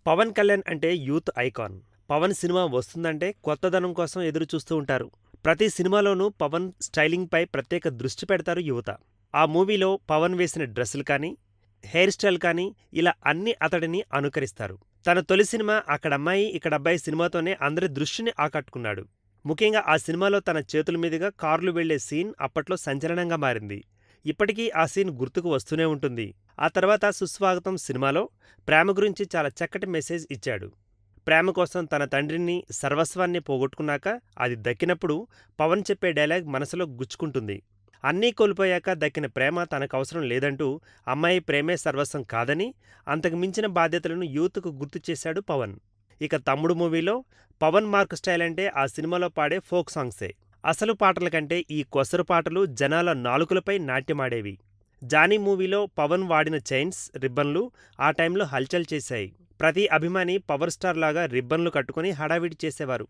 పవన్ కళ్యాణ్ అంటే youth icon. Pawan cinema వస్తుందంటే కొత్తదనం కోసం ఎదురు చూస్తూ ఉంటారు. ప్రతి సినిమాలోనూ పవన్ స్టైలింగ్పై ప్రత్యేక దృష్టి పెడతారు యువత. ఆ మూవీలో పవన్ వేసిన డ్రెస్సులు కానీ, హెయిర్ స్టైల్ కానీ ఇలా అన్నీ అతడిని అనుకరిస్తారు. తన తొలి సినిమా అక్కడమ్మాయి ఇక్కడబ్బాయి సినిమాతోనే అందరి దృష్టిని ఆకట్టుకున్నాడు. ముఖ్యంగా ఆ సినిమాలో తన చేతుల మీదుగా కార్లు వెళ్లే సీన్ అప్పట్లో సంచలనంగా మారింది. ఇప్పటికీ ఆ సీన్ గుర్తుకు వస్తూనే ఉంటుంది. ఆ తర్వాత సుస్వాగతం సినిమాలో ప్రేమ గురించి చాలా చక్కటి మెసేజ్ ఇచ్చాడు. ప్రేమ కోసం తన తండ్రిని, సర్వస్వాన్ని పోగొట్టుకున్నాక అది దక్కినప్పుడు పవన్ చెప్పే డైలాగ్ మనసులో గుచ్చుకుంటుంది. అన్నీ కోల్పోయాక దక్కిన ప్రేమ తనకవసరం లేదంటూ, అమ్మాయి ప్రేమే సర్వస్వం కాదని, అంతకు మించిన బాధ్యతలను యూత్కు గుర్తు చేశాడు పవన్. ఇక తమ్ముడు మూవీలో పవన్ మార్క్ స్టైల్ అంటే ఆ సినిమాలో పాడే ఫోక్ సాంగ్సే. అసలు పాటల కంటే ఈ కొసరు పాటలు జనాల నాలుకలపై నాట్యమాడేవి. జానీ మూవీలో పవన్ వాడిన చైన్స్, రిబ్బన్లు ఆ టైంలో హల్చల్ చేశాయి. ప్రతి అభిమాని పవర్ స్టార్ లాగా రిబ్బన్లు కట్టుకుని హడావిడి చేసేవారు.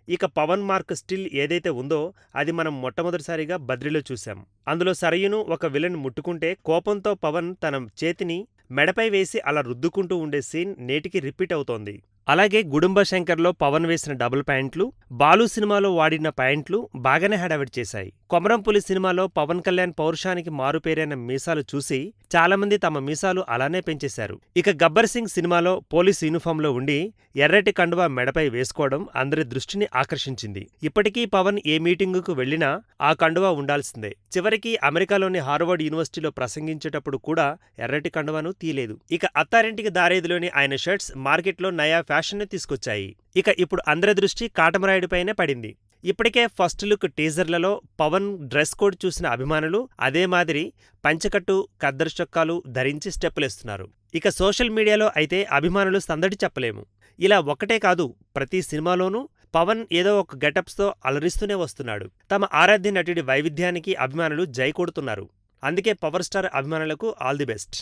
ఇక పవన్ మార్క్ స్టిల్ ఏదైతే ఉందో అది మనం మొట్టమొదటిసారిగా బద్రిలో చూశాం. అందులో సరయును ఒక విలన్ ముట్టుకుంటే కోపంతో పవన్ తన చేతిని మెడపై వేసి అలా రుద్దుకుంటూ ఉండే సీన్ నేటికి రిపీట్ అవుతోంది. అలాగే గుడుంబ శంకర్లో పవన్ వేసిన డబుల్ ప్యాంట్లు, బాలు సినిమాలో వాడిన ప్యాంట్లు బాగానే హడావిడి చేశాయి. కొమరంపులి సినిమాలో పవన్ కళ్యాణ్ పౌరుషానికి మారుపేరైన మీసాలు చూసి చాలామంది తమ మీసాలు అలానే పెంచేశారు. ఇక గబ్బర్ సింగ్ సినిమాలో పోలీస్ యూనిఫామ్లో ఉండి ఎర్రటి కండువా మెడపై వేసుకోవడం అందరి దృష్టిని ఆకర్షించింది. ఇప్పటికీ పవన్ ఏ మీటింగుకు వెళ్లినా ఆ కండువా ఉండాల్సిందే. చివరికి అమెరికాలోని హార్వర్డ్ యూనివర్సిటీలో ప్రసంగించేటప్పుడు కూడా ఎర్రటి కండువాను తీయలేదు. ఇక అత్తారింటికి దారేదిలోని ఆయన షర్ట్స్ మార్కెట్లో నయా ఫ్యాషన్ను తీసుకొచ్చాయి. ఇక ఇప్పుడు అందరి దృష్టి కాటమరాయుడిపైనే పడింది. ఇప్పటికే ఫస్ట్ లుక్ టీజర్లలో పవన్ డ్రెస్ కోడ్ చూసిన అభిమానులు అదే మాదిరి పంచకట్టు, ఖద్దరు చొక్కాలు ధరించి స్టెప్పులేస్తున్నారు. ఇక సోషల్ మీడియాలో అయితే అభిమానులు సందడి చెప్పలేము. ఇలా ఒక్కటే కాదు, ప్రతి సినిమాలోనూ పవన్ ఏదో ఒక గెటప్స్తో అలరిస్తూనే వస్తున్నాడు. తమ ఆరాధ్య నటుడి వైవిధ్యానికి అభిమానులు జై కొడుతున్నారు. అందుకే పవర్ స్టార్ అభిమానులకు ఆల్ ది బెస్ట్.